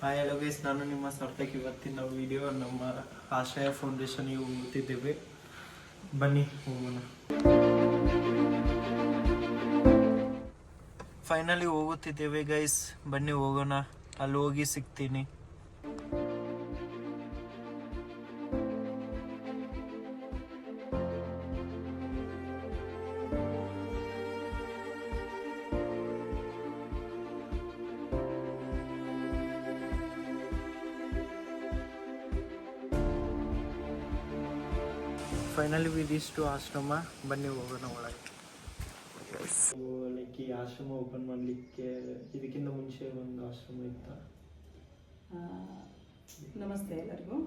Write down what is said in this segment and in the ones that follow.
Hi hello guys, ನಾನು ನಿಮ್ಮ ಸಾರ್ಥಕ್. ಇವತ್ತಿನ ವಿಡಿಯೋ ನಮ್ಮ ಆಶ್ರಯ ಫೌಂಡೇಶನ್ಗೆ ಹೋಗುತ್ತಿದ್ದೇವೆ. ಬನ್ನಿ ಹೋಗೋಣ. ಫೈನಲಿ ಹೋಗುತ್ತಿದ್ದೇವೆ ಗೈಸ್, ಬನ್ನಿ ಹೋಗೋಣ. ಅಲ್ಲಿ ಹೋಗಿ ಸಿಗ್ತೀನಿ. ಫೈನಲಿ ವಿ ರೀಚ್ ಟು ಆಶ್ರಮ. ಬನ್ನಿ ಹೋಗೋಣ ಒಳಗೆ. ಲೈಕ್ ಈ ಆಶ್ರಮ ಓಪನ್ ಮಾಡಲಿಕ್ಕೆ ಇದಕ್ಕಿಂತ ಮುಂಚೆ ಒಂದು ಆಶ್ರಮ ಇತ್ತ? ನಮಸ್ತೆ ಎಲ್ಲರಿಗೂ.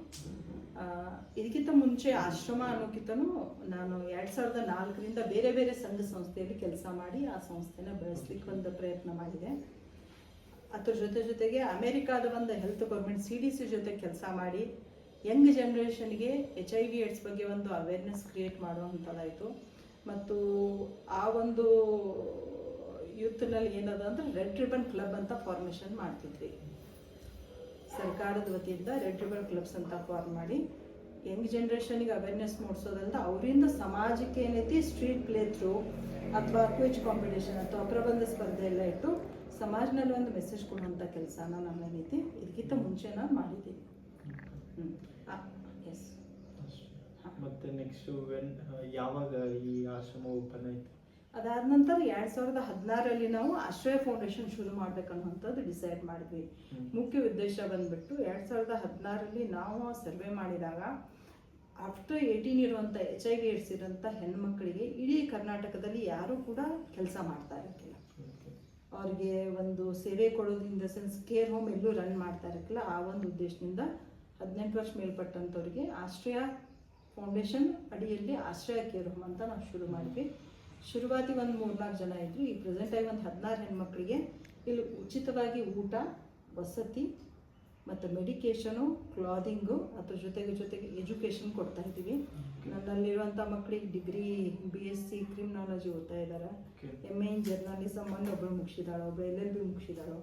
ಇದಕ್ಕಿಂತ ಮುಂಚೆ ಆಶ್ರಮ ಅನ್ನೋಕ್ಕಿಂತನೂ ನಾನು 2004ರಿಂದ ಬೇರೆ ಬೇರೆ ಸಂಘ ಸಂಸ್ಥೆಯಲ್ಲಿ ಕೆಲಸ ಮಾಡಿ ಆ ಸಂಸ್ಥೆನ ಬೆಳೆಸ್ಲಿಕ್ಕೆ ಒಂದು ಪ್ರಯತ್ನ ಮಾಡಿದೆ. ಅದ್ರ ಜೊತೆಗೆ ಅಮೆರಿಕಾದ ಒಂದು ಹೆಲ್ತ್ ಗೌರ್ಮೆಂಟ್ CDC ಜೊತೆ ಕೆಲಸ ಮಾಡಿ ಯಂಗ್ ಜನ್ರೇಷನ್ಗೆ HIV/AIDS ಬಗ್ಗೆ ಒಂದು ಅವೇರ್ನೆಸ್ ಕ್ರಿಯೇಟ್ ಮಾಡುವಂಥದ್ದಾಯಿತು. ಮತ್ತು ಆ ಒಂದು ಯೂತ್ನಲ್ಲಿ ಏನದ ಅಂದರೆ ರೆಡ್ ರಿಬನ್ ಕ್ಲಬ್ ಅಂತ ಫಾರ್ಮೇಷನ್ ಮಾಡ್ತಿದ್ವಿ. ಸರ್ಕಾರದ ವತಿಯಿಂದ ರೆಡ್ ರಿಬನ್ ಕ್ಲಬ್ಸ್ ಅಂತ ಫಾರ್ಮ್ ಮಾಡಿ ಯಂಗ್ ಜನ್ರೇಷನ್ಗೆ ಅವೇರ್ನೆಸ್ ಮೂಡಿಸೋದ್ರಿಂದ ಅವರಿಂದ ಸಮಾಜಕ್ಕೆ ಏನೈತಿ ಸ್ಟ್ರೀಟ್ ಪ್ಲೇ ಥ್ರೂ ಅಥವಾ ಕ್ವಿಜ್ ಕಾಂಪಿಟೇಷನ್ ಅಥವಾ ಪ್ರಬಂಧ ಸ್ಪರ್ಧೆ ಎಲ್ಲ ಇಟ್ಟು ಸಮಾಜನಲ್ಲಿ ಒಂದು ಮೆಸೇಜ್ ಕೊಡುವಂಥ ಕೆಲಸನ ನಾನು ಏನೈತಿ ಇದಕ್ಕಿಂತ ಮುಂಚೆ ನಾನು ಮಾಡಿದ್ದೀನಿ. ಎಸ್. ಮತ್ತೆ ನೆಕ್ಸ್ಟ್ ಯಾವಾಗ ಈ ಆಶ್ರಮ ಓಪನ್ ಆಯ್ತು? ಅದಾದ ನಂತರ 2016ರಲ್ಲಿ ನಾವು ಆಶ್ರಯ ಫೌಂಡೇಶನ್ ಶುರು ಮಾಡ್ಬೇಕನ್ನುವಂಥದ್ದು ಡಿಸೈಡ್ ಮಾಡಿದ್ವಿ. ಮುಖ್ಯ ಉದ್ದೇಶ ಬಂದ್ಬಿಟ್ಟು 2016ರಲ್ಲಿ ನಾವು ಸರ್ವೆ ಮಾಡಿದಾಗ ಆಫ್ಟರ್ 18 ಇರುವಂಥ HIV/AIDS ಇರುವಂಥ ಹೆಣ್ಮಕ್ಳಿಗೆ ಇಡೀ ಕರ್ನಾಟಕದಲ್ಲಿ ಯಾರೂ ಕೂಡ ಕೆಲಸ ಮಾಡ್ತಾ ಇರಲಿಲ್ಲ. ಅವ್ರಿಗೆ ಒಂದು ಸೇವೆ ಕೊಡೋದು in the sense care home ಎಲ್ಲೂ ರನ್ ಮಾಡ್ತಾ ಇರಲಿಲ್ಲ. ಆ ಒಂದು ಉದ್ದೇಶದಿಂದ 18 ವರ್ಷ ಮೇಲ್ಪಟ್ಟಂಥವ್ರಿಗೆ ಆಶ್ರಯ ಫೌಂಡೇಶನ್ ಅಡಿಯಲ್ಲಿ ಆಶ್ರಯ ಕೇರ್ ಹೋಮ್ ಅಂತ ನಾವು ಶುರು ಮಾಡಿದ್ವಿ. ಶುರುವಾತಿ ಒಂದು 3-4 ಜನ ಇದ್ದರು. ಈ ಪ್ರೆಸೆಂಟಾಗಿ ಒಂದು 16 ಹೆಣ್ಮಕ್ಳಿಗೆ ಇಲ್ಲಿ ಉಚಿತವಾಗಿ ಊಟ, ವಸತಿ ಮತ್ತು ಮೆಡಿಕೇಷನು, ಕ್ಲಾದಿಂಗು ಅದ್ರ ಜೊತೆಗೆ ಎಜುಕೇಷನ್ ಕೊಡ್ತಾ ಇದ್ದೀವಿ. ನನ್ನಲ್ಲಿರುವಂಥ ಮಕ್ಕಳಿಗೆ ಡಿಗ್ರಿ BSc ಕ್ರಿಮಿನಾಲಜಿ ಓದ್ತಾ ಇದ್ದಾರೆ. MA ಇನ್ ಜರ್ನಲಿಸಮ್ ಒಬ್ಬಳು ಮುಗಿಸಿದಾಳು, ಒಬ್ಬಳು LLB ಮುಗಿಸಿದಾಳು,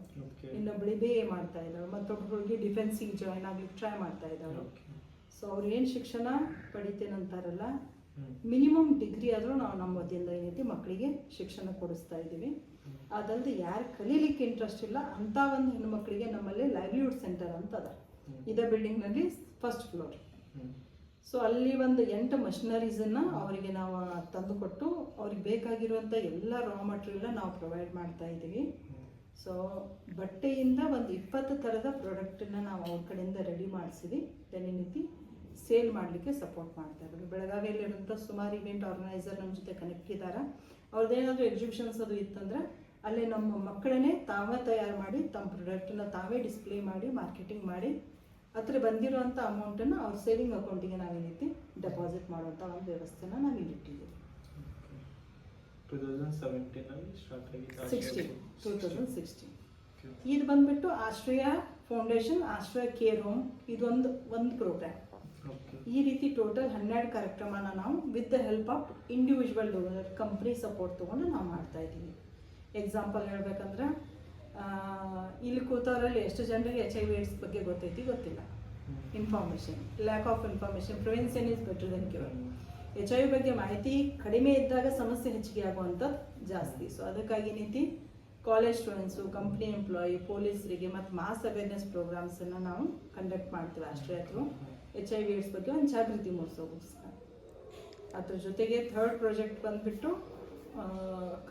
ಇನ್ನೊಬ್ಬಳು BA ಮಾಡ್ತಾ ಇದ್ದಾಳು, ಮತ್ತೊಬ್ಬಳಿಗೆ ಡಿಫೆನ್ಸಿಗೆ ಜಾಯ್ನ್ ಆಗ್ಲಿಕ್ಕೆ ಟ್ರೈ ಮಾಡ್ತಾ ಇದ್ದಾಳು. ಸೊ ಅವ್ರು ಏನು ಶಿಕ್ಷಣ ಪಡಿತೇನಂತಾರಲ್ಲ, ಮಿನಿಮಮ್ ಡಿಗ್ರಿ ಆದರೂ ನಾವು ನಮ್ಮ ವತಿಯಿಂದ ಏನೈತಿ ಮಕ್ಕಳಿಗೆ ಶಿಕ್ಷಣ ಕೊಡಿಸ್ತಾ ಇದ್ದೀವಿ. ಅದಲ್ಲದೆ ಯಾರು ಕಲೀಲಿಕ್ಕೆ ಇಂಟ್ರೆಸ್ಟ್ ಇಲ್ಲ ಅಂಥ ಒಂದು ಹೆಣ್ಮಕ್ಳಿಗೆ ನಮ್ಮಲ್ಲಿ ಲೈವ್ಲಿಹುಡ್ ಸೆಂಟರ್ ಅಂತ ಅದ. ಇದೇ ಬಿಲ್ಡಿಂಗ್ನಲ್ಲಿ ಫಸ್ಟ್ ಫ್ಲೋರ್. ಸೊ ಅಲ್ಲಿ ಒಂದು 8 ಮಷಿನರೀಸನ್ನು ಅವರಿಗೆ ನಾವು ತಂದುಕೊಟ್ಟು ಅವ್ರಿಗೆ ಬೇಕಾಗಿರುವಂಥ ಎಲ್ಲ ರಾ ಮಟೀರಿಯಲ್ನ ನಾವು ಪ್ರೊವೈಡ್ ಮಾಡ್ತಾ ಇದ್ದೀವಿ. ಸೊ ಬಟ್ಟೆಯಿಂದ ಒಂದು 20 ಥರದ ಪ್ರಾಡಕ್ಟನ್ನು ನಾವು ಅವ್ರ ಕಡೆಯಿಂದ ರೆಡಿ ಮಾಡಿಸಿದ್ವಿ. ಏನೈತಿ ಸೇಲ್ ಮಾಡಲಿಕ್ಕೆ ಸಪೋರ್ಟ್ ಮಾಡ್ತಾ ಇದ್ದಾರೆ. ಬೆಳಗಾವಿಯಲ್ಲಿರುವಂಥ ಸುಮಾರು ಇವೆಂಟ್ ಆರ್ಗನೈಸರ್ ನಮ್ಮ ಜೊತೆ ಕನೆಕ್ಟ್ ಇದ್ದಾರೆ. ಅವ್ರದ್ದೇನಾದರೂ ಎಕ್ಸಿಬಿಷನ್ಸ್ ಅದು ಇತ್ತಂದ್ರೆ ಅಲ್ಲೇ ನಮ್ಮ ಮಕ್ಕಳನ್ನೇ ತಾವೇ ತಯಾರು ಮಾಡಿ ತಮ್ಮ ಪ್ರಾಡಕ್ಟನ್ನು ತಾವೇ ಡಿಸ್ಪ್ಲೇ ಮಾಡಿ ಮಾರ್ಕೆಟಿಂಗ್ ಮಾಡಿ ಅದ್ರ ಬಂದಿರುವಂಥ ಅಮೌಂಟನ್ನು ಅವ್ರ ಸೇವಿಂಗ್ ಅಕೌಂಟಿಗೆ ನಾವೇನೈತಿ ಡೆಪಾಸಿಟ್ ಮಾಡುವಂಥ ಒಂದು ವ್ಯವಸ್ಥೆನ ನಾವು ಇಲ್ಲಿಟ್ಟಿದ್ದೀವಿ. 2016 ಇದು ಬಂದ್ಬಿಟ್ಟು ಆಶ್ರಯ ಫೌಂಡೇಶನ್, ಆಶ್ರಯ ಕೇರ್ ಹೋಮ್, ಇದೊಂದು ಪ್ರೋಗ್ರಾಮ್. ಈ ರೀತಿ ಟೋಟಲ್ 12 ಕಾರ್ಯಕ್ರಮನ ನಾವು with the help of individual donor company support ತೊಗೊಂಡು ನಾವು ಮಾಡ್ತಾ ಇದ್ದೀವಿ. ಎಕ್ಸಾಂಪಲ್ ಹೇಳ್ಬೇಕಂದ್ರೆ ಇಲ್ಲಿ ಕೂತವರಲ್ಲಿ ಎಷ್ಟು ಜನರಿಗೆ HIV/AIDS ಬಗ್ಗೆ ಗೊತ್ತಿಲ್ಲ. Information, lack of information, prevention is better then cure. HIV ಬಗ್ಗೆ ಮಾಹಿತಿ ಕಡಿಮೆ ಇದ್ದಾಗ ಸಮಸ್ಯೆ ಹೆಚ್ಚಿಗೆ ಆಗುವಂಥದ್ದು ಜಾಸ್ತಿ. ಸೊ ಅದಕ್ಕಾಗಿ ನೀತಿ ಕಾಲೇಜ್ ಸ್ಟೂಡೆಂಟ್ಸು, ಕಂಪ್ನಿ ಎಂಪ್ಲಾಯಿ, ಪೊಲೀಸರಿಗೆ ಮತ್ತು ಮಾಸ್ ಅವೇರ್ನೆಸ್ ಪ್ರೋಗ್ರಾಮ್ಸನ್ನು ನಾವು ಕಂಡಕ್ಟ್ ಮಾಡ್ತೀವಿ ಆಶ್ರಯ ಥ್ರೂ. HIV/AIDS ಬಗ್ಗೆ ಒಂದು ಜಾಗೃತಿ ಮೂಡಿಸೋಗೋಸ್ಕರ. ಅದ್ರ ಜೊತೆಗೆ ಥರ್ಡ್ ಪ್ರಾಜೆಕ್ಟ್ ಬಂದುಬಿಟ್ಟು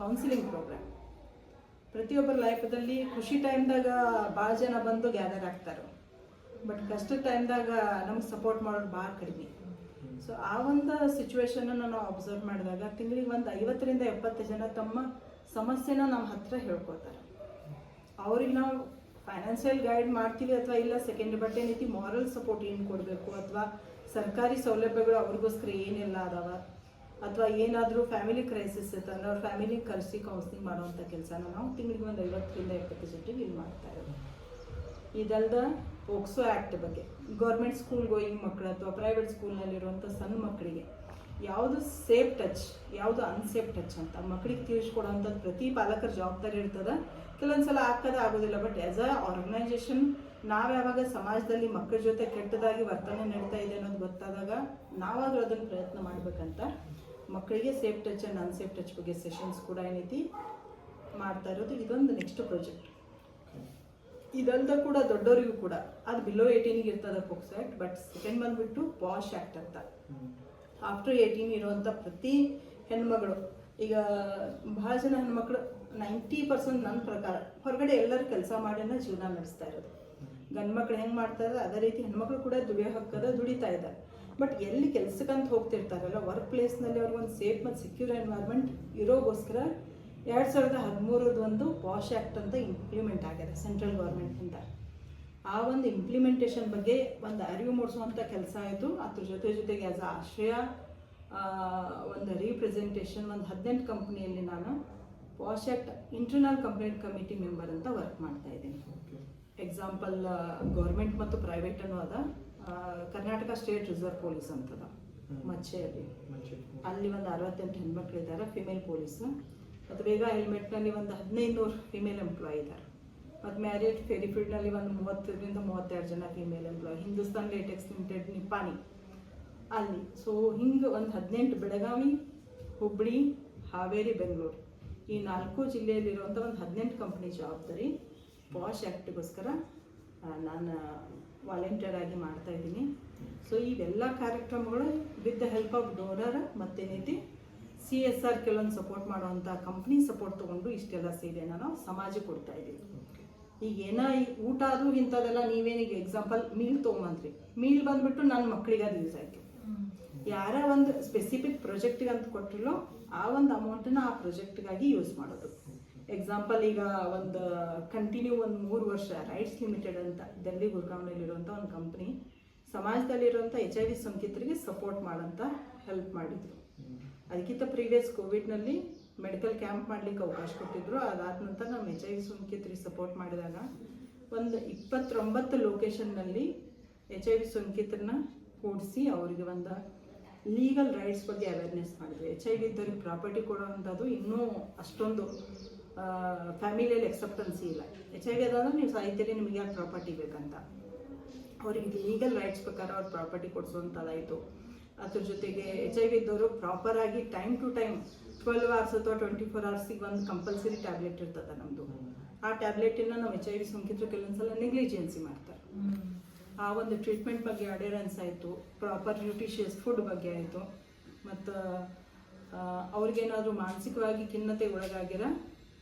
ಕೌನ್ಸಿಲಿಂಗ್ ಪ್ರೋಗ್ರಾಮ್. ಪ್ರತಿಯೊಬ್ಬರ ಲೈಫದಲ್ಲಿ ಖುಷಿ ಟೈಮ್ದಾಗ ಭಾಳ ಜನ ಬಂದು ಗ್ಯಾದರ್ ಆಗ್ತಾರೆ, ಬಟ್ ಕಷ್ಟದ ಟೈಮ್ದಾಗ ನಮ್ಗೆ ಸಪೋರ್ಟ್ ಮಾಡೋದು ಭಾಳ ಕಡಿಮೆ. ಸೊ ಆ ಒಂದು ಸಿಚುವೇಶನನ್ನು ನಾವು ಅಬ್ಸರ್ವ್ ಮಾಡಿದಾಗ ತಿಂಗಳಿಗೆ ಒಂದು 50ರಿಂದ 70 ಜನ ತಮ್ಮ ಸಮಸ್ಯೆನ ನಮ್ಮ ಹತ್ರ ಹೇಳ್ಕೊತಾರೆ. ಅವ್ರಿಗೆ ನಾವು ಫೈನಾನ್ಷಿಯಲ್ ಗೈಡ್ ಮಾಡ್ತೀವಿ ಅಥವಾ ಇಲ್ಲ ಸೆಕೆಂಡ್ ಬಟ್ ಏನೈತಿ ಮಾರಲ್ ಸಪೋರ್ಟ್ ಏನು ಕೊಡಬೇಕು ಅಥವಾ ಸರ್ಕಾರಿ ಸೌಲಭ್ಯಗಳು ಅವ್ರಿಗೋಸ್ಕರ ಏನೆಲ್ಲ ಅದಾವ ಅಥವಾ ಏನಾದರೂ ಫ್ಯಾಮಿಲಿ ಕ್ರೈಸಿಸ್ ಇತ್ತಂದ್ರೆ ಅವ್ರ ಫ್ಯಾಮಿಲಿಗೆ ಕರೆಸಿ ಕೌನ್ಸಿಲಿಂಗ್ ಮಾಡುವಂಥ ಕೆಲಸನ ನಾವು ತಿಂಗಳಿಗೆ ಒಂದು 50ರಿಂದ 70 ಜನರಿಗೆ ಇಲ್ಲಿ ಮಾಡ್ತಾ ಇರೋದು. ಇದಲ್ದ ಪೋಕ್ಸೋ ಆ್ಯಕ್ಟ್ ಬಗ್ಗೆ ಗೌರ್ಮೆಂಟ್ ಸ್ಕೂಲ್ ಗೋಯಿಂಗ್ ಮಕ್ಕಳು ಅಥವಾ ಪ್ರೈವೇಟ್ ಸ್ಕೂಲ್ನಲ್ಲಿರುವಂಥ ಸಣ್ಣ ಮಕ್ಕಳಿಗೆ ಯಾವುದು ಸೇಫ್ ಟಚ್, ಯಾವುದು ಅನ್ಸೇಫ್ ಟಚ್ ಅಂತ ಮಕ್ಕಳಿಗೆ ತಿಳಿಸ್ಕೊಡೋವಂಥದ್ದು ಪ್ರತಿ ಪಾಲಕರ ಜವಾಬ್ದಾರಿ ಇರ್ತದೆ. ಕೆಲವೊಂದು ಸಲ ಆಗೋದಿಲ್ಲ, ಬಟ್ ಆ್ಯಸ್ ಅ ಆರ್ಗನೈಜೇಷನ್ ನಾವು ಯಾವಾಗ ಸಮಾಜದಲ್ಲಿ ಮಕ್ಕಳ ಜೊತೆ ಕೆಟ್ಟದಾಗಿ ವರ್ತನೆ ನಡೀತಾ ಇದೆ ಅನ್ನೋದು ಗೊತ್ತಾದಾಗ ನಾವಾದರೂ ಅದನ್ನು ಪ್ರಯತ್ನ ಮಾಡಬೇಕಂತ ಮಕ್ಕಳಿಗೆ safe touch and unsafe touch ಬಗ್ಗೆ ಸೆಷನ್ಸ್ ಕೂಡ ಏನೈತಿ ಮಾಡ್ತಾ ಇರೋದು. ಇದೊಂದು ನೆಕ್ಸ್ಟ್ ಪ್ರಾಜೆಕ್ಟ್. ಇದಲ್ದ ಕೂಡ ದೊಡ್ಡವರಿಗೂ ಕೂಡ ಅದು ಬಿಲೋ 18 ಇರ್ತದೆ ಪೋಕ್ಸೋ ಆ್ಯಕ್ಟ್. ಬಟ್ ಸೆಕೆಂಡ್ ಬಂದುಬಿಟ್ಟು ಪಾಶ್ ಆ್ಯಕ್ಟ್ ಅಂತ. ಆಫ್ಟರ್ 18 ಇರುವಂಥ ಪ್ರತಿ ಹೆಣ್ಮಗಳು, ಈಗ ಭಾಳ ಜನ ಹೆಣ್ಮಕ್ಳು 90% ನನ್ನ ಪ್ರಕಾರ ಹೊರಗಡೆ ಎಲ್ಲರೂ ಕೆಲಸ ಮಾಡಿನ ಜೀವನ ನಡೆಸ್ತಾ ಇರೋದು. ಗಂಡು ಮಕ್ಳು ಹೆಂಗೆ ಮಾಡ್ತಾ ಇದ್ದಾರೆ ಅದೇ ರೀತಿ ಹೆಣ್ಮಕ್ಳು ಕೂಡ ದುಡಿಯೋ ಹಕ್ಕದ ದುಡಿತಾ ಇದ್ದಾರೆ. ಬಟ್ ಎಲ್ಲಿ ಕೆಲಸಕ್ಕಂತ ಹೋಗ್ತಿರ್ತಾರಲ್ಲ ವರ್ಕ್ ಪ್ಲೇಸ್ನಲ್ಲಿ ಅವ್ರಿಗೊಂದು ಸೇಫ್ ಮತ್ತು ಸೆಕ್ಯೂರ್ ಎನ್ವೈರ್ಮೆಂಟ್ ಇರೋಗೋಸ್ಕರ 2013 ಒಂದು ಪಾಶ್ ಆ್ಯಕ್ಟ್ ಅಂತ ಇಂಪ್ಲಿಮೆಂಟ್ ಆಗಿದೆ ಸೆಂಟ್ರಲ್ ಗೌರ್ಮೆಂಟಿಂದ. ಆ ಒಂದು ಇಂಪ್ಲಿಮೆಂಟೇಷನ್ ಬಗ್ಗೆ ಒಂದು ಅರಿವು ಮೂಡಿಸುವಂಥ ಕೆಲಸ ಆಯಿತು. ಅದ್ರ ಜೊತೆಗೆ ಆ್ಯಸ್ ಅ ಆಶ್ರಯ ಒಂದು ರೀಪ್ರೆಸೆಂಟೇಷನ್ ಒಂದು 18 ಕಂಪ್ನಿಯಲ್ಲಿ ನಾನು posh act internal complaint committee member ಅಂತ ವರ್ಕ್ ಮಾಡ್ತಾ ಇದ್ದೀನಿ. ಎಕ್ಸಾಂಪಲ್ ಗೌರ್ಮೆಂಟ್ ಮತ್ತು ಪ್ರೈವೇಟ್ ಅನ್ನೋ ಅದ ಕರ್ನಾಟಕ ಸ್ಟೇಟ್ ರಿಸರ್ವ್ ಪೊಲೀಸ್ ಅಂತದ ಮಚ್ಚೆಯಲ್ಲಿ. ಅಲ್ಲಿ ಒಂದು 68 ಹೆಣ್ಮಕ್ಳಿದ್ದಾರೆ ಫಿಮೇಲ್ ಪೊಲೀಸ್. ಮತ್ತು ಬೇಗ ಹೆಲ್ಮೆಟ್ನಲ್ಲಿ ಒಂದು 1500 ಫಿಮೇಲ್ ಎಂಪ್ಲಾಯ್ ಇದ್ದಾರೆ. ಮತ್ತು ಮ್ಯಾರಿಯಟ್ ಫೆರಿಫೀಲ್ಡ್ನಲ್ಲಿ ಒಂದು 30ರಿಂದ 32 ಜನ female employee. Hindustan latex limited Nippani ಅಲ್ಲಿ. ಸೊ ಹಿಂಗೆ ಒಂದು 18 ಬೆಳಗಾವಿ, ಹುಬ್ಬಳ್ಳಿ, ಹಾವೇರಿ, ಬೆಂಗಳೂರು ಈ 4 ಜಿಲ್ಲೆಯಲ್ಲಿರುವಂಥ ಒಂದು 18 ಕಂಪ್ನಿ ಜವಾಬ್ದಾರಿ ಪಾಶ್ ಆ್ಯಕ್ಟಿಗೋಸ್ಕರ ನಾನು ವಾಲಂಟಿಯರ್ ಆಗಿ ಮಾಡ್ತಾ ಇದ್ದೀನಿ. ಸೊ ಇವೆಲ್ಲ ಕಾರ್ಯಕ್ರಮಗಳು with the help of donor ಮತ್ತೇನೈತಿ CSR ಕೆಲವೊಂದು ಸಪೋರ್ಟ್ ಮಾಡುವಂಥ ಕಂಪ್ನಿ ಸಪೋರ್ಟ್ ತೊಗೊಂಡು ಇಷ್ಟೆಲ್ಲ ಸೇವೆಯನ್ನು ನಾವು ಸಮಾಜಕ್ಕೆ ಕೊಡ್ತಾ ಇದ್ದೀವಿ. ಈಗ ಏನೋ ಈ ಊಟ ಅದು ಇಂಥದ್ದೆಲ್ಲ ನೀವೇನೀಗ ಎಕ್ಸಾಂಪಲ್ ಮೀಲ್ ತೊಗೊಂಬಂದ್ರಿ, ಮೀಲ್ ಬಂದುಬಿಟ್ಟು ನನ್ನ ಮಕ್ಕಳಿಗೆ ಅದು ಯೂಸ್ ಆಯಿತು. ಯಾರ ಒಂದು ಸ್ಪೆಸಿಫಿಕ್ ಪ್ರಾಜೆಕ್ಟಿಗೆ ಅಂತ ಕೊಟ್ಟಿಲ್ಲೋ ಆ ಒಂದು ಅಮೌಂಟನ್ನು ಆ ಪ್ರಾಜೆಕ್ಟ್ಗಾಗಿ ಯೂಸ್ ಮಾಡೋದು. ಎಕ್ಸಾಂಪಲ್ ಈಗ ಒಂದು ಕಂಟಿನ್ಯೂ ಒಂದು 3 ವರ್ಷ ರೈಟ್ಸ್ ಲಿಮಿಟೆಡ್ ಅಂತ ಡೆಲ್ಲಿ ಗುರ್ಗಾವ್ನಲ್ಲಿರುವಂಥ ಒಂದು ಕಂಪ್ನಿ ಸಮಾಜದಲ್ಲಿರುವಂಥ HIV ಸೋಂಕಿತರಿಗೆ ಸಪೋರ್ಟ್ ಮಾಡೋಂಥ ಹೆಲ್ಪ್ ಮಾಡಿದರು. ಅದಕ್ಕಿಂತ ಪ್ರೀವಿಯಸ್ ಕೋವಿಡ್ನಲ್ಲಿ ಮೆಡಿಕಲ್ ಕ್ಯಾಂಪ್ ಮಾಡಲಿಕ್ಕೆ ಅವಕಾಶ ಕೊಟ್ಟಿದ್ರು. ಅದಾದ ನಂತರ ನಮ್ಮ HIV ಸೋಂಕಿತರಿಗೆ ಸಪೋರ್ಟ್ ಮಾಡಿದಾಗ ಒಂದು 29 ಲೊಕೇಶನ್ನಲ್ಲಿ HIV ಸೋಂಕಿತರನ್ನ ಕೂಡಿಸಿ ಅವರಿಗೆ ಒಂದು ಲೀಗಲ್ ರೈಟ್ಸ್ ಬಗ್ಗೆ ಅವೇರ್ನೆಸ್ ಮಾಡಿದ್ವಿ. HIV ಇದ್ದವ್ರಿಗೆ ಪ್ರಾಪರ್ಟಿ ಕೊಡೋವಂಥದ್ದು ಇನ್ನೂ ಅಷ್ಟೊಂದು ಫ್ಯಾಮಿಲಿಯಲ್ಲಿ ಎಕ್ಸೆಪ್ಟೆನ್ಸಿ ಇಲ್ಲ. HIV ಅದಾದ್ರೆ ನೀವು ಸಾಹಿತ್ಯದಲ್ಲಿ ನಿಮಗೆ ಯಾಕೆ ಪ್ರಾಪರ್ಟಿ ಬೇಕಂತ ಅವ್ರಿಗೆ ಲೀಗಲ್ ರೈಟ್ಸ್ ಪ್ರಕಾರ ಅವ್ರ ಪ್ರಾಪರ್ಟಿ ಕೊಡಿಸುವಂಥದ್ದಾಯಿತು. ಅದ್ರ ಜೊತೆಗೆ HIV ಇದ್ದವರು ಪ್ರಾಪರಾಗಿ ಟೈಮ್ ಟು ಟೈಮ್ 12 hours ಅಥವಾ 24 hours ಒಂದು ಕಂಪಲ್ಸರಿ ಟ್ಯಾಬ್ಲೆಟ್ ಇರ್ತದೆ ನಮ್ಮದು. ಆ ಟ್ಯಾಬ್ಲೆಟನ್ನು ನಾವು HIV ಸೋಂಕಿತರು ಕೆಲವೊಂದ್ಸಲ ನೆಗ್ಲಿಜೆನ್ಸಿ ಮಾಡ್ತಾರೆ. ಆ ಒಂದು ಟ್ರೀಟ್ಮೆಂಟ್ ಬಗ್ಗೆ ಅವೇರ್ನೆಸ್ ಆಯಿತು, ಪ್ರಾಪರ್ ನ್ಯೂಟ್ರಿಷಿಯಸ್ ಫುಡ್ ಬಗ್ಗೆ ಆಯಿತು. ಮತ್ತು ಅವ್ರಿಗೇನಾದರೂ ಮಾನಸಿಕವಾಗಿ ಖಿನ್ನತೆ ಒಳಗಾಗಿರೋ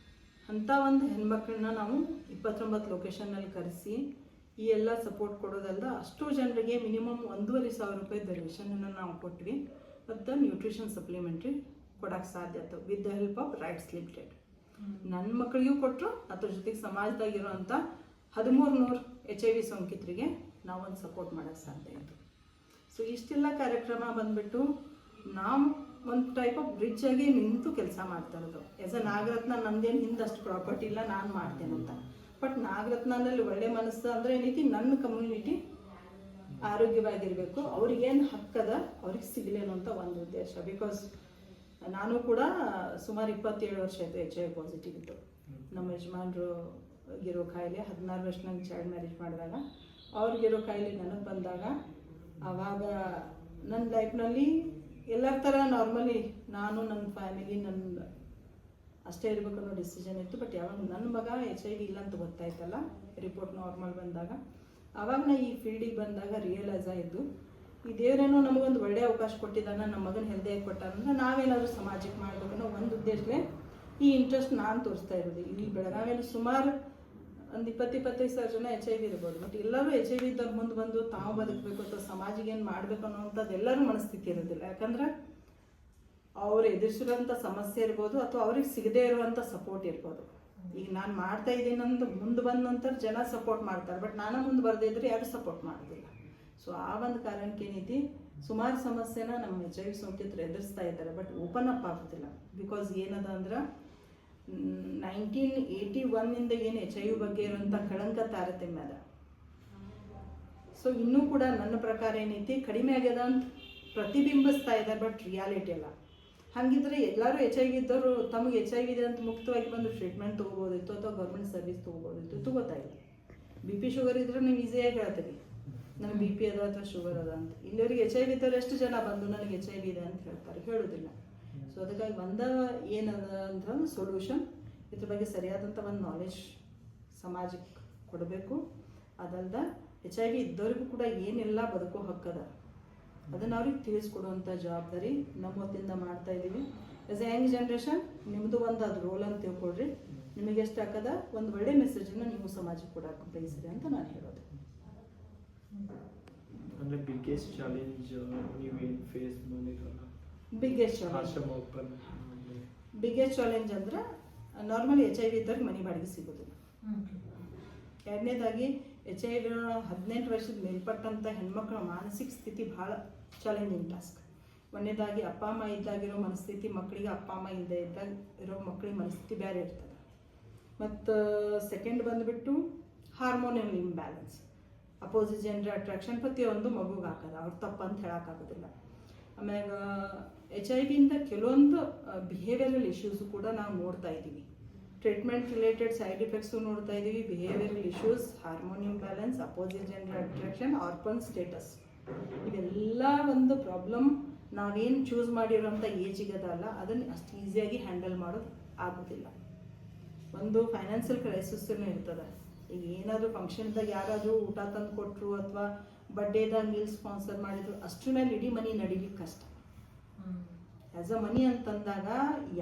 ಅಂಥ ಒಂದು ಹೆಣ್ಮಕ್ಳನ್ನ ನಾವು 29 ಲೊಕೇಶನ್ನಲ್ಲಿ ಕರೆಸಿ ಈ ಎಲ್ಲ ಸಪೋರ್ಟ್ ಕೊಡೋದಲ್ದ ಅಷ್ಟು ಜನರಿಗೆ ಮಿನಿಮಮ್ 1,500 ರೂಪಾಯಿ ದರ್ಶನನ್ನು ನಾವು ಕೊಟ್ವಿ. ಮತ್ತು ನ್ಯೂಟ್ರಿಷನ್ ಸಪ್ಲಿಮೆಂಟ್ರಿ ಕೊಡೋಕ್ಕೆ ಸಾಧ್ಯ ಆಯ್ತು with the help of rights limited. ನನ್ನ ಮಕ್ಕಳಿಗೂ ಕೊಟ್ಟರು, ಅದ್ರ ಜೊತೆಗೆ ಸಮಾಜದಾಗಿರೋಂಥ 1300 HIV ಸೋಂಕಿತರಿಗೆ ನಾವೊಂದು ಸಪೋರ್ಟ್ ಮಾಡೋಕ್ಕೆ ಸಾಧ್ಯ ಆಯಿತು. ಸೊ ಇಷ್ಟೆಲ್ಲ ಕಾರ್ಯಕ್ರಮ ಬಂದುಬಿಟ್ಟು ನಾವು ಒಂದು ಟೈಪ್ ಆಫ್ ಬ್ರಿಡ್ಜ್ ಆಗಿ ನಿಂತು ಕೆಲಸ ಮಾಡ್ತಾ ಇರೋದು. ಆ್ಯಸ್ ಅ ನಾಗರತ್ನ ನಂದೇನು ಹಿಂದಷ್ಟು ಪ್ರಾಪರ್ಟಿ ಇಲ್ಲ ನಾನು ಮಾಡ್ತೇನಂತ. ಬಟ್ ನಾಗರತ್ನಲ್ಲಿ ಒಳ್ಳೆ ಮನಸ್ಸು ಅಂದರೆ ಏನೈತಿ ನನ್ನ ಕಮ್ಯುನಿಟಿ ಆರೋಗ್ಯವಾಗಿರಬೇಕು, ಅವ್ರಿಗೇನು ಹಕ್ಕದ ಅವ್ರಿಗೆ ಸಿಗಲೇನು ಅಂತ ಒಂದು ಉದ್ದೇಶ. ಬಿಕಾಸ್ ನಾನು ಕೂಡ ಸುಮಾರು 27 ವರ್ಷ ಆಯಿತು HIV ಪಾಸಿಟಿವ್ ಇತ್ತು. ನಮ್ಮ ಯಜಮಾನ್ರು ಇರೋ ಕಾಯಿಲೆ 16 ವರ್ಷ ನಂಗೆ ಚೈಲ್ಡ್ ಮ್ಯಾರೇಜ್ ಮಾಡಿದಾಗ ಅವ್ರಿಗಿರೋ ಕಾಯಿಲೆ ನನಗೆ ಬಂದಾಗ ಆವಾಗ ನನ್ನ ಲೈಫ್ನಲ್ಲಿ ಎಲ್ಲರ ಥರ ನಾರ್ಮಲಿ ನಾನು ನನ್ನ ಫ್ಯಾಮಿಲಿ ನನ್ನ ಅಷ್ಟೇ ಇರಬೇಕು ಅನ್ನೋ ಡಿಸಿಷನ್ ಇತ್ತು. ಬಟ್ ಯಾವಾಗ ನನ್ನ ಮಗ HIV ಇಲ್ಲ ಅಂತ ಗೊತ್ತಾಯ್ತಲ್ಲ, ರಿಪೋರ್ಟ್ ನಾರ್ಮಲ್ ಬಂದಾಗ ಆವಾಗ ನಾ ಈ ಫೀಲ್ಡಿಗೆ ಬಂದಾಗ ರಿಯಲೈಸ್ ಆಯಿತು ಈ ದೇವರೇನೋ ನಮಗೊಂದು ಒಳ್ಳೆಯ ಅವಕಾಶ ಕೊಟ್ಟಿದ್ದಾನೆ, ನಮ್ಮ ಮಗನ ಹೆಲ್ದಿಯಾಗಿ ಕೊಟ್ಟಾರಂದ್ರೆ ನಾವೇನಾದರೂ ಸಮಾಜಕ್ಕೆ ಮಾಡಬೇಕು ಅನ್ನೋ ಒಂದು ಉದ್ದೇಶವೇ ಈ ಇಂಟ್ರೆಸ್ಟ್ ನಾನು ತೋರಿಸ್ತಾ ಇರೋದು. ಇಲ್ಲಿ ಬೆಳಗಾವಿಯಲ್ಲಿ ಸುಮಾರು ಒಂದು 20-25 ಸಾವಿರ ಜನ HIV ಇರ್ಬೋದು. ಬಟ್ ಎಲ್ಲರೂ HIV ಇದ್ದವ್ರು ಮುಂದೆ ಬಂದು ತಾವು ಬದುಕಬೇಕು ಅಥವಾ ಸಮಾಜಿಗೆ ಏನು ಮಾಡಬೇಕು ಅನ್ನೋವಂಥದ್ದು ಎಲ್ಲರೂ ಮನಸ್ಥಿತಿ ಇರೋದಿಲ್ಲ. ಯಾಕಂದ್ರೆ ಅವ್ರು ಎದುರಿಸಿರೋಂಥ ಸಮಸ್ಯೆ ಇರ್ಬೋದು ಅಥವಾ ಅವ್ರಿಗೆ ಸಿಗದೇ ಇರುವಂಥ ಸಪೋರ್ಟ್ ಇರ್ಬೋದು. ಈಗ ನಾನು ಮಾಡ್ತಾ ಇದ್ದೀನಿ ಅಂತ ಮುಂದೆ ಬಂದ ನಂತರ ಜನ ಸಪೋರ್ಟ್ ಮಾಡ್ತಾರೆ, ಬಟ್ ನಾನು ಮುಂದೆ ಬರದೇ ಇದ್ರೆ ಯಾರು ಸಪೋರ್ಟ್ ಮಾಡೋದಿಲ್ಲ. ಸೊ ಆ ಒಂದು ಕಾರಣಕ್ಕೆ ಏನೈತಿ ಸುಮಾರು ಸಮಸ್ಯೆನ ನಮ್ಮ HIV ಸೋಂಕಿತರು ಎದುರಿಸ್ತಾ ಇದ್ದಾರೆ, ಬಟ್ ಓಪನ್ ಅಪ್ ಆಗೋದಿಲ್ಲ. ಬಿಕಾಸ್ ಏನದ ಅಂದ್ರೆ 1981 ಏನು HIV ಬಗ್ಗೆ ಇರುವಂಥ ಕಳಂಕ ತಾರತಮ್ಯ ಅದ. ಸೊ ಇನ್ನೂ ಕೂಡ ನನ್ನ ಪ್ರಕಾರ ಏನೈತಿ ಕಡಿಮೆ ಆಗ್ಯದ ಅಂತ ಪ್ರತಿಬಿಂಬಿಸ್ತಾ ಇದ್ದಾರೆ, ಬಟ್ ರಿಯಾಲಿಟಿ ಅಲ್ಲ. ಹಾಗಿದ್ರೆ ಎಲ್ಲರೂ HIV ಇದ್ದವರು ತಮಗೆ HIV ಇದೆ ಅಂತ ಮುಕ್ತವಾಗಿ ಬಂದು ಟ್ರೀಟ್ಮೆಂಟ್ ತೊಗೋಬೋದಿತ್ತು ಅಥವಾ ಗೌರ್ಮೆಂಟ್ ಸರ್ವಿಸ್ ತೊಗೋಬೋದಿತ್ತು, ತಗೋತಾ ಇಲ್ಲ. ಬಿ ಪಿ ಶುಗರ್ ಇದ್ರೆ ನೀವು ಈಸಿಯಾಗಿ ಹೇಳ್ತೀರಿ ನನಗೆ ಬಿ ಪಿ ಅದ ಅಥವಾ ಶುಗರ್ ಅದ ಅಂತ. ಇಲ್ಲಿವರೆಗೆ ಎಚ್ ಐ ವಿ ಇದ್ದವ್ರು ಎಷ್ಟು ಜನ ಬಂದು ನನಗೆ ಎಚ್ ಐ ವಿ ಇದೆ ಅಂತ ಹೇಳ್ತಾರೆ, ಹೇಳೋದಿಲ್ಲ. ಸೊ ಅದಕ್ಕಾಗಿ ಏನದ ಅಂತಂದ್ರೆ ಸೊಲ್ಯೂಷನ್, ಇದ್ರ ಬಗ್ಗೆ ಸರಿಯಾದಂಥ ಒಂದು ನಾಲೆಜ್ ಸಮಾಜಕ್ಕೆ ಕೊಡಬೇಕು. ಅದಲ್ದ ಎಚ್ ಐ ವಿ ಇದ್ದವ್ರಿಗೂ ಕೂಡ ಏನೆಲ್ಲ ಬದುಕೋ ಹಕ್ಕದ ಅದನ್ನು ಅವ್ರಿಗೆ ತಿಳಿಸ್ಕೊಡುವಂಥ ಜವಾಬ್ದಾರಿ ನಮ್ಮ ಹೊತ್ತಿಂದ ಮಾಡ್ತಾ ಇದ್ದೀವಿ. ಆಸ್ ಎ ಯಂಗ್ ಜನ್ರೇಷನ್ ನಿಮ್ಮದು ಒಂದು ಅದು ರೋಲ್ ಅಂತ ತಿಳ್ಕೊಳ್ರಿ. ನಿಮಗೆ ಎಷ್ಟು ಹಾಕದ ಒಂದು ಒಳ್ಳೆ ಮೆಸೇಜನ್ನು ನೀವು ಸಮಾಜಕ್ಕೆ ಕೊಡಕ್ಕೆ ಬಯಸಿರಿ ಅಂತ ನಾನು ಹೇಳೋದು. ಅಂದರೆ ಬಿಗ್ಗೆಸ್ಟ್ ಚಾಲೆಂಜ್ ನೀವೇನು ಫೇಸ್ ಮಾಡಿರಲ್ಲ? ಬಿಗ್ಗೆಸ್ಟ್ ಚಾಲೆಂಜ್ ಅಂದ್ರೆ ನಾರ್ಮಲಿ ಎಚ್ ಐ ವಿ ಇದ್ದವ್ರಿಗೆ ಮನೆ ಬಾಡಿಗೆ ಸಿಗೋದಿಲ್ಲ. ಎರಡನೇದಾಗಿ ಎಚ್ ಐ ವಿ 18 ವರ್ಷದ ಮೇಲ್ಪಟ್ಟಂಥ ಹೆಣ್ಮಕ್ಳ ಮಾನಸಿಕ ಸ್ಥಿತಿ ಭಾಳ ಚಾಲೆಂಜಿಂಗ್ ಟಾಸ್ಕ್. ಒಂದನೇದಾಗಿ ಅಪ್ಪ ಅಮ್ಮ ಇದ್ದಾಗಿರೋ ಮನಸ್ಥಿತಿ ಮಕ್ಕಳಿಗೆ ಅಪ್ಪ ಅಮ್ಮ ಇಲ್ಲದೆ ಇದ್ದಾಗ ಇರೋ ಮಕ್ಕಳಿಗೆ ಮನಸ್ಥಿತಿ ಬೇರೆ ಇರ್ತದೆ. ಮತ್ತು ಸೆಕೆಂಡ್ ಬಂದುಬಿಟ್ಟು ಹಾರ್ಮೋನಿಯಲ್ ಇಂಬ್ಯಾಲೆನ್ಸ್, ಅಪೋಸಿಟ್ ಜೆಂಡರ್ ಅಟ್ರಾಕ್ಷನ್ ಪ್ರತಿಯೊಂದು ಮಗುಗೆ ಹಾಕೋದು, ಅವ್ರು ತಪ್ಪಂತ ಹೇಳೋಕ್ಕಾಗೋದಿಲ್ಲ. ಆಮ್ಯಾಗ ಎಚ್ ಐ ವಿಯಿಂದ ಕೆಲವೊಂದು ಬಿಹೇವಿಯರಲ್ ಇಶ್ಯೂಸು ಕೂಡ ನಾವು ನೋಡ್ತಾ ಇದ್ದೀವಿ. ಟ್ರೀಟ್ಮೆಂಟ್ ರಿಲೇಟೆಡ್ ಸೈಡ್ ಎಫೆಕ್ಟ್ಸು ನೋಡ್ತಾ ಇದ್ದೀವಿ. Behavioural issues, hormone imbalance, opposite gender attraction, orphan status, ಇವೆಲ್ಲ ಒಂದು ಪ್ರಾಬ್ಲಮ್. ನಾವೇನು ಚೂಸ್ ಮಾಡಿರೋಂಥ ಏಜಿಗದಲ್ಲ ಅದನ್ನು ಅಷ್ಟು ಈಸಿಯಾಗಿ ಹ್ಯಾಂಡಲ್ ಮಾಡೋದು ಆಗೋದಿಲ್ಲ. ಒಂದು ಫೈನಾನ್ಷಿಯಲ್ ಕ್ರೈಸಿಸ್ಸೂ ಇರ್ತದೆ. ಈಗ ಏನಾದರೂ ಫಂಕ್ಷನ್ದಾಗ ಯಾರಾದರೂ ಊಟ ತಂದು ಕೊಟ್ಟರು ಅಥವಾ ಬರ್ಡೇದಾಗ ಮೀಲ್ ಸ್ಪಾನ್ಸರ್ ಮಾಡಿದ್ರು ಅಷ್ಟ್ರ ಮೇಲೆ ಇಡೀ ಮನಿ ನಡೀಲಿಕ್ಕೆ ಕಷ್ಟ. ಆ್ಯಸ್ ಅ ಮನಿ ಅಂತಂದಾಗ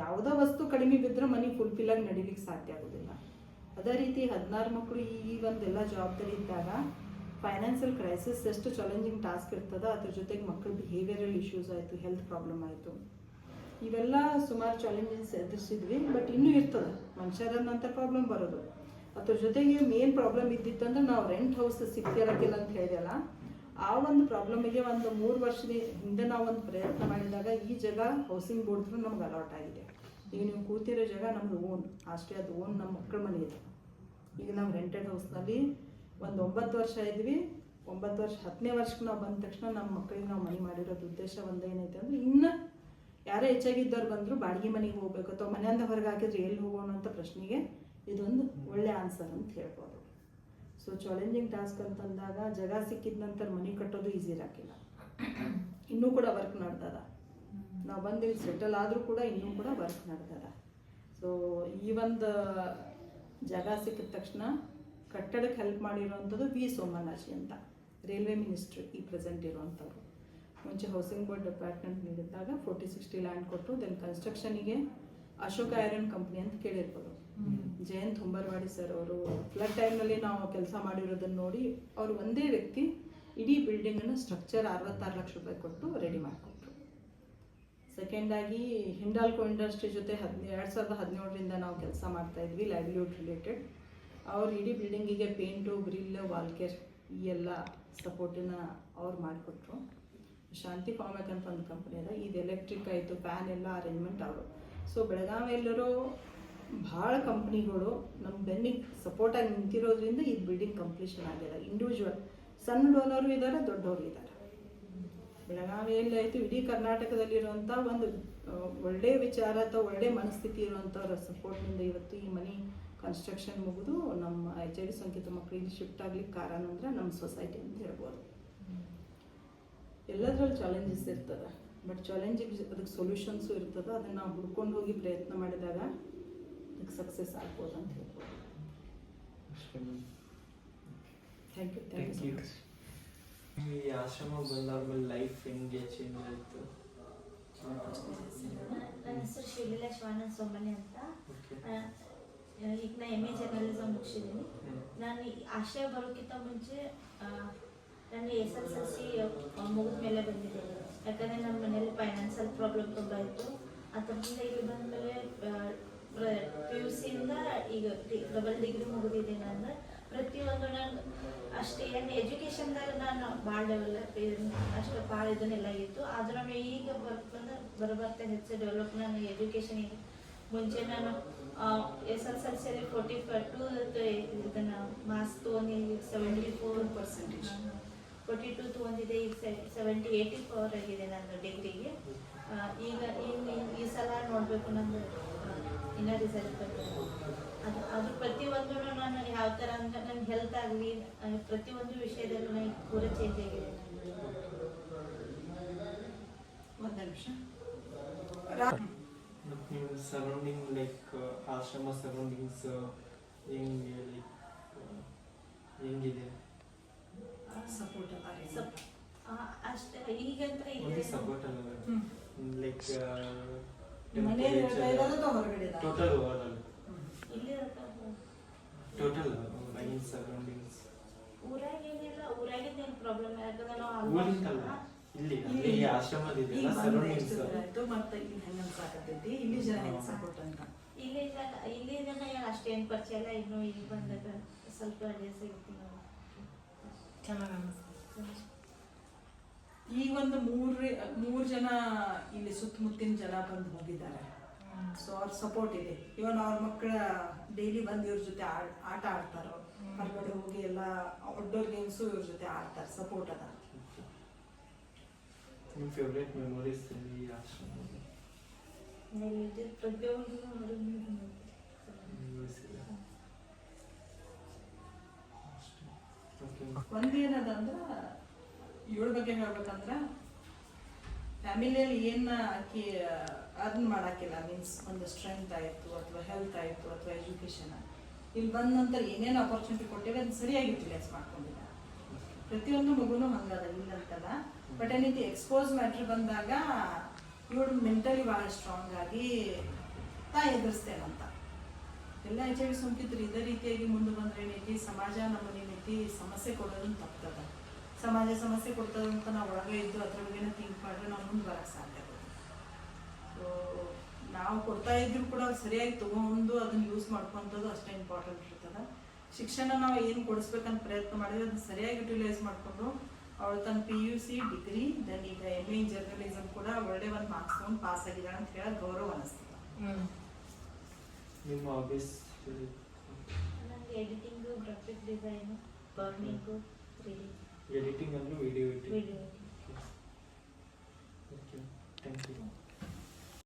ಯಾವುದೋ ವಸ್ತು ಕಡಿಮೆ ಬಿದ್ದರೆ ಮನಿ ಫುಲ್ಫಿಲ್ಲಾಗಿ ನಡೀಲಿಕ್ಕೆ ಸಾಧ್ಯ ಆಗೋದಿಲ್ಲ. ಅದೇ ರೀತಿ 16 ಮಕ್ಕಳು ಈ ಒಂದೆಲ್ಲ ಜವಾಬ್ದಾರಿ ಇದ್ದಾಗ ಫೈನಾನ್ಷಿಯಲ್ ಕ್ರೈಸಿಸ್ ಎಷ್ಟು ಚಾಲೆಂಜಿಂಗ್ ಟಾಸ್ಕ್ ಇರ್ತದೆ. ಅದ್ರ ಜೊತೆಗೆ ಮಕ್ಕಳ ಬಿಹೇವಿಯರಲ್ ಇಶ್ಯೂಸ್ ಆಯಿತು, ಹೆಲ್ತ್ ಪ್ರಾಬ್ಲಮ್ ಆಯಿತು, ಇವೆಲ್ಲ ಸುಮಾರು ಚಾಲೆಂಜಸ್ ಎದುರಿಸಿದ್ವಿ. ಬಟ್ ಇನ್ನೂ ಇರ್ತದೆ ಮನುಷ್ಯರನ್ನಂಥ ಪ್ರಾಬ್ಲಮ್ ಬರೋದು. ಅದ್ರ ಜೊತೆಗೆ ಮೇನ್ ಪ್ರಾಬ್ಲಮ್ ಇದ್ದಿತ್ತಂದ್ರೆ ನಾವು ರೆಂಟ್ ಹೌಸ್ ಸಿಗ್ತಿರಕ್ಕಿಲ್ಲ ಅಂತ ಹೇಳಿದೆಲ್ಲ, ಆ ಒಂದು ಪ್ರಾಬ್ಲಮಿಗೆ ಒಂದು 3 ವರ್ಷದ ಹಿಂದೆ ನಾವು ಒಂದು ಪ್ರಯತ್ನ ಮಾಡಿದಾಗ ಈ ಜಾಗ ಹೌಸಿಂಗ್ ಬೋರ್ಡ್ ನಮ್ಗೆ ಅಲಾಟ್ ಆಗಿದೆ. ಈಗ ನೀವು ಕೂತಿರೋ ಜಾಗ ನಮ್ಮದು ಓನ್, ಅಷ್ಟೇ ಅದು ಓನ್, ನಮ್ಮ ಮಕ್ಕಳ ಮನೆ ಇದೆ. ಈಗ ನಾವು ರೆಂಟೆಡ್ ಹೌಸ್ನಲ್ಲಿ ಒಂದು 9 ವರ್ಷ ಇದ್ವಿ. 9 ವರ್ಷ 10ನೇ ವರ್ಷಕ್ಕೆ ನಾವು ಬಂದ ತಕ್ಷಣ ನಮ್ಮ ಮಕ್ಕಳಿಗೆ ನಾವು ಮನೆ ಮಾಡಿರೋದು ಉದ್ದೇಶ ಒಂದೇನೈತೆ ಅಂದರೆ, ಇನ್ನು ಯಾರೇ ಹೆಚ್ಚಾಗಿದ್ದವ್ರು ಬಂದರೂ ಬಾಡಿಗೆ ಮನೆಗೆ ಹೋಗ್ಬೇಕು ಅಥವಾ ಮನೆಯಿಂದ ಹೊರಗೆ ಹಾಕಿದ್ರೆ ಎಲ್ಲಿ ಹೋಗೋಣ ಅಂತ ಪ್ರಶ್ನೆಗೆ ಇದೊಂದು ಒಳ್ಳೆ ಆನ್ಸರ್ ಅಂತ ಹೇಳ್ಬೋದು. ಸೊ ಚಾಲೆಂಜಿಂಗ್ ಟಾಸ್ಕ್ ಅಂತಂದಾಗ ಜಾಗ ಸಿಕ್ಕಿದ ನಂತರ ಮನೆ ಕಟ್ಟೋದು ಈಸಿ ಇರೋಕ್ಕಿಲ್ಲ. ಇನ್ನೂ ಕೂಡ ವರ್ಕ್ ನಡ್ದದ. ನಾವು ಬಂದು ಇಲ್ಲಿ ಸೆಟಲ್ ಆದರೂ ಕೂಡ ಇನ್ನೂ ಕೂಡ ವರ್ಕ್ ನಡ್ದದ. ಸೊ ಈ ಒಂದು ಜಾಗ ಸಿಕ್ಕಿದ ತಕ್ಷಣ ಕಟ್ಟಡಕ್ಕೆ ಹೆಲ್ಪ್ ಮಾಡಿರೋವಂಥದ್ದು ವಿ ಸೋಮನಾಶಿ ಅಂತ, ರೈಲ್ವೆ ಮಿನಿಸ್ಟ್ರಿ ಈ ಪ್ರೆಸೆಂಟ್ ಇರುವಂಥವ್ರು. ಮುಂಚೆ ಹೌಸಿಂಗ್ ಬೋರ್ಡ್ ಡಿಪಾರ್ಟ್ಮೆಂಟ್ ನೀಡಿದ್ದಾಗ 40-60 ಲ್ಯಾಂಡ್ ಕೊಟ್ಟು ದೆನ್ ಕನ್ಸ್ಟ್ರಕ್ಷನಿಗೆ ಅಶೋಕ ಐರನ್ ಕಂಪ್ನಿ ಅಂತ ಕೇಳಿರ್ಬೋದು. ಜಯಂತ್ ಹುಂಬರ್ವಾಡಿ ಸರ್ ಅವರು ಫ್ಲಡ್ ಟೈಮ್ನಲ್ಲಿ ನಾವು ಕೆಲಸ ಮಾಡಿರೋದನ್ನು ನೋಡಿ ಅವರು ಒಂದೇ ವ್ಯಕ್ತಿ ಇಡೀ ಬಿಲ್ಡಿಂಗನ್ನು ಸ್ಟ್ರಕ್ಚರ್ 66 ಲಕ್ಷ ರೂಪಾಯಿ ಕೊಟ್ಟು ರೆಡಿ ಮಾಡಿಕೊಟ್ರು. ಸೆಕೆಂಡಾಗಿ ಹಿಂಡಾಲ್ಕೋ ಇಂಡಸ್ಟ್ರಿ ಜೊತೆ 2017ರಿಂದ ನಾವು ಕೆಲಸ ಮಾಡ್ತಾಯಿದ್ವಿ ಲೈವ್ಲಿಹುಡ್ ರಿಲೇಟೆಡ್. ಅವ್ರು ಇಡೀ ಬಿಲ್ಡಿಂಗಿಗೆ ಪೇಂಟು, ಗ್ರಿಲ್, ವಾಲ್ಕೇರ್ ಈ ಎಲ್ಲ ಸಪೋರ್ಟನ್ನ ಅವ್ರು ಮಾಡಿಕೊಟ್ರು. ಶಾಂತಿ ಫಾರ್ಮೆಕ್ ಅಂತ ಒಂದು ಕಂಪ್ನಿ ಅದ, ಇದು ಎಲೆಕ್ಟ್ರಿಕ್ ಆಯಿತು, ಫ್ಯಾನ್ ಎಲ್ಲ ಅರೇಂಜ್ಮೆಂಟ್ ಅವರು. ಸೊ ಬೆಳಗಾವಿಯಲ್ಲಿರೋ ಭಾಳ ಕಂಪ್ನಿಗಳು ನಮ್ಮ ಬೆನ್ನಿಗೆ ಸಪೋರ್ಟಾಗಿ ನಿಂತಿರೋದ್ರಿಂದ ಈ ಬಿಲ್ಡಿಂಗ್ ಕಂಪ್ಲೀಷನ್ ಆಗಿದೆ. ಇಂಡಿವಿಜುವಲ್ ಸಣ್ಣ ಡೋನರು ಇದ್ದಾರೆ, ದೊಡ್ಡವರು ಇದ್ದಾರೆ. ಬೆಳಗಾವಿಯಲ್ಲಿ ಆಯಿತು, ಇಡೀ ಕರ್ನಾಟಕದಲ್ಲಿರುವಂಥ ಒಂದು ಒಳ್ಳೆಯ ವಿಚಾರ ಅಥವಾ ಒಳ್ಳೆಯ ಮನಸ್ಥಿತಿ ಇರುವಂಥವ್ರ ಸಪೋರ್ಟ್ನಿಂದ ಇವತ್ತು ಈ ಮನೆ ಕನ್ಸ್ಟ್ರಕ್ಷನ್ ಮುಗಿದು ನಮ್ಮ HIV ಸೋಂಕಿತ ಮಕ್ಕಳಿಗೆ ಶಿಫ್ಟ್ ಆಗ್ಲಿಕ್ಕೆ ಕಾರಣ ಅಂದರೆ ನಮ್ಮ ಸೊಸೈಟಿ ಅಂತ ಹೇಳ್ಬೋದು. ಎಲ್ಲದರಲ್ಲಿ ಚಾಲೆಂಜಸ್ ಇರ್ತದೆ, ಬಟ್ ಚಾಲೆಂಜಿಗೆ ಅದಕ್ಕೆ ಸೊಲ್ಯೂಷನ್ಸು ಇರ್ತದೆ. ಅದನ್ನು ನಾವು ಹುಡ್ಕೊಂಡು ಹೋಗಿ ಪ್ರಯತ್ನ ಮಾಡಿದಾಗ ಅದಕ್ಕೆ ಸಕ್ಸಸ್ ಆಗ್ಬೋದು ಅಂತ ಹೇಳ್ಬೋದು. Thank you. ಈ ಆಶ್ರಮ ಬಂದಾದ್ಮೇಲೆ ಲೈಫ್ ಹೆಂಗೆ ಚೇಂಜ್ ಆಯಿತು? ನನ್ನ ಹೆಸರು ಶಿವಲೀಲಾ ಶಿವಾನಂದ ಸೋಮನಿ ಅಂತ. ಈಗ ನಾ MA ಜರ್ನಲಿಸಮ್ ಮುಗಿಸಿದ್ದೀನಿ. ನಾನು ಆಶ್ರಯ ಬರೋಕ್ಕಿಂತ ಮುಂಚೆ ನಾನು SSLC ಮುಗಿದ ಮೇಲೆ ಬಂದಿದ್ದೆ. ಯಾಕಂದರೆ ನಮ್ಮ ಮನೇಲಿ ಫೈನಾನ್ಷಿಯಲ್ ಪ್ರಾಬ್ಲಮ್ ತುಂಬ ಇತ್ತು. ಅದರಿಂದ ಇಲ್ಲಿ ಬಂದಮೇಲೆ PUCಯಿಂದ ಈಗ ಡಬಲ್ ಡಿಗ್ರಿ ಮುಗಿದಿದ್ದೀನಿ. ಅಂದರೆ ಪ್ರತಿಯೊಂದು ನಾನು ಅಷ್ಟೇ ಏನು ಎಜುಕೇಷನ್ದಾಗ ನಾನು ಭಾಳ ಡೆವಲಪ್ ಅಷ್ಟು ಭಾಳ ಇದನ್ನೆಲ್ಲ ಇತ್ತು. ಆದರೂ ನಾನು ಈಗ ಬರ್ತಾ ಹೆಚ್ಚು ಡೆವಲಪ್. ನಾನು ಎಜುಕೇಷನಿಗೆ ಮುಂಚೆ ನಾನು SSLCಯಲ್ಲಿ 42 ಇದನ್ನು ಮಾರ್ಕ್ಸ್ ತೊಗೊಂಡಿದ್ದೆ, 74% 42 ತೊಗೊಂಡಿದ್ದೆ. ಈಗ 84 ಆಗಿದೆ ನನ್ನ ಡಿಗ್ರಿಗೆ. ಈಗ ಈ ಸಲ ನೋಡಬೇಕು, ನಂದು ಇನ್ನೂ ರಿಸಲ್ಟ್ ಬರ್ತದೆ. ಅದು ಪ್ರತಿಯೊಂದು ನಾನು ಯಾವ ಥರ ಅಂತ ನನ್ನ ಹೆಲ್ತ್ ಆಗಲಿ ಪ್ರತಿಯೊಂದು ವಿಷಯದಲ್ಲೂ ನನಗೆ ಪೂರ ಚೇಂಜ್ ಆಗಿದೆ. ಒಂದು ನಿಮಿಷ. ಮತ್ತು ನೀವು ಸರೌಂಡಿಂಗ್ ಲೈಕ್ ಆಶ್ರಮ ಸರೌಂಡಿಂಗ್ಸ್ ಹೆಂಗೆ ಲೈಕ್ ಹೆಂಗಿದೆ? ಸಪೋರ್ಟ್ ಅಷ್ಟೇ ಈಗಂತ ಓನ್ಲಿ ಸಪೋರ್ಟ್ ಅಲ್ಲ ಲೈಕ್ ಹೊರಗಡೆ ಟೋಟಲ್ ಓವರ್ ಇಲ್ಲಿ ಟೋಟಲ್ ಲೈನ್ ಸರೌಂಡಿಂಗ್ಸ್ ಊರಾಗೇನಿಲ್ಲ, ಊರಾಗಿದ್ದೇನು ಪ್ರಾಬ್ಲಮ್ ಯಾಕಂದ್ರೆ ನಾವು ಊರಿಂದಲ್ಲ ಇಲ್ಲಿ ಅಲ್ಲಿ ಆಶ್ರಮದಿದೆಯಲ್ಲ ಸರೌಂಡಿಂಗ್ಸ್ ಮತ್ತೆ ಇಲ್ಲಿ ಹೆಂಗ ಅನ್ಸಾಕತ್ತೈತಿ, ಇಲ್ಲಿ ಜನ ಹೆಂಗ್ ಸಪೋರ್ಟ್ ಅಂತ. ಇಲ್ಲಿ ಜನ ಏನು ಅಷ್ಟೇನು ಪರಿಚಯ ಇಲ್ಲ, ಇನ್ನು ಇಲ್ಲಿ ಬಂದಾಗ ಸ್ವಲ್ಪ ಅಡ್ಜಸ್ಟ್ ಆಗಿರ್ತೀವಿ ನಾವು. ಚೆನ್ನಾಗಿ ಅನಿಸ್ತದೆ. ಈಗ ಒಂದು ಮೂರು ಜನ ಇಲ್ಲಿ ಸುತ್ತಮುತ್ತಿನ ಜನ ಬಂದು ಹೋಗಿದ್ದಾರೆ. ಸೊ ಅವ್ರ ಸಪೋರ್ಟ್ ಇದೆ. ಇವನ್ ಅವ್ರ ಮಕ್ಕಳ ಡೈಲಿ ಬಂದು ಇವ್ರ ಜೊತೆ ಆಟ ಆಡ್ತಾರೋ, ಹೊರಗಡೆ ಹೋಗಿ ಎಲ್ಲ ಔಟ್ಡೋರ್ ಗೇಮ್ಸು ಇವ್ರ ಜೊತೆ ಆಡ್ತಾರೆ. ಸಪೋರ್ಟ್ ಅದ. ನಿಮ್ಮ ಫೇವ್ರೇಟ್ ಮೆಮೊರೀಸ್ ಈ ಆಶ್ರಮದಲ್ಲಿ? ಪ್ರತಿಯೊಂದು ಒಂದೇನದ ಅಂದ್ರ ಇವಳ ಬಗ್ಗೆ ಹೇಳ್ಬೇಕಂದ್ರ ಫ್ಯಾಮಿಲಿಯಲ್ಲಿ ಏನ ಆಕಿ ಅರ್ನ್ ಮಾಡಾಕಿಲ್ಲ. ಮೀನ್ಸ್ ಒಂದು ಸ್ಟ್ರೆಂತ್ ಆಯಿತು ಅಥವಾ ಹೆಲ್ತ್ ಆಯಿತು ಅಥವಾ ಎಜುಕೇಶನ್, ಇಲ್ಲಿ ಬಂದ ನಂತರ ಏನೇನು ಅಪರ್ಚುನಿಟಿ ಕೊಟ್ಟಿಲ್ಲ ಅದನ್ನ ಸರಿಯಾಗಿ ಯುಟಿಲೈಸ್ ಮಾಡ್ಕೊಂಡಿಲ್ಲ. ಪ್ರತಿಯೊಂದು ಮಗುನೂ ಹಂಗದ, ಇಲ್ಲಂತಲ್ಲ. ಬಟ್ ಏನೈತಿ ಎಕ್ಸ್ಪೋಸ್ ಮ್ಯಾಟ್ರ್ ಬಂದಾಗ ಇವಳು ಮೆಂಟಲಿ ಭಾಳ ಸ್ಟ್ರಾಂಗ್ ಆಗಿ ಎದುರಿಸ್ತೇನಂತ. ಎಲ್ಲ HIV ಸೋಂಕಿದ್ರು ಇದೇ ರೀತಿಯಾಗಿ ಮುಂದೆ ಬಂದ್ರೆ ಏನೈತಿ, ಸಮಾಜ ನಮ್ಮನೇನೈತಿ ಸಮಸ್ಯೆ ಕೊಡೋದನ್ನ ತಪ್ತದ. ಸಮಾಜ ಸಮಸ್ಯೆ ಕೊಡ್ತದೆ ಅಂತ ನಾವು ಒಳಗೆ ಇದ್ದು ಅದ್ರ ಬಗ್ಗೆನೇ ಥಿಂಕ್ ಮಾಡಿದ್ರೆ ನಾವು ಮುಂದೆ ಬರೋಕ್ಕೆ ಸಾಧ್ಯ ಆಗುತ್ತೆ. ಸೊ ನಾವು ಕೊಡ್ತಾ ಇದ್ರು ಕೂಡ ಸರಿಯಾಗಿ ತೊಗೊಂಡು ಅದನ್ನ ಯೂಸ್ ಮಾಡ್ಕೊಂಥದ್ದು ಅಷ್ಟೇ ಇಂಪಾರ್ಟೆಂಟ್ ಇರ್ತದೆ. ಶಿಕ್ಷಣ ನಾವು ಏನು ಕೊಡಿಸ್ಬೇಕಂತ ಪ್ರಯತ್ನ ಮಾಡಿದ್ರೆ ಅದನ್ನ ಸರಿಯಾಗಿ ಯುಟಿಲೈಸ್ ಮಾಡಿಕೊಂಡು ಅವಳು ತನ್ನ PUC ಡಿಗ್ರಿ ದೆನ್ ಈಗ MA ಇನ್ ಜರ್ನಲಿಸಮ್ ಕೂಡ ಒಳ್ಳೆ ಒಂದು ಮಾರ್ಕ್ಸ್ ತೊಗೊಂಡು ಪಾಸ್ ಆಗಿದ್ದಾಳೆ ಅಂತ ಹೇಳೋದು ಗೌರವ ಅನಿಸ್ತದೆ. ನಿಮ್ಮ ಹಾಬೀಸ್? ನನಗೆ editing, graphic design, burning, reading. Editing ಅಂದ್ರೆ ವಿಡಿಯೋ ಎಡಿಟಿಂಗ್. ವಿಡಿಯೋ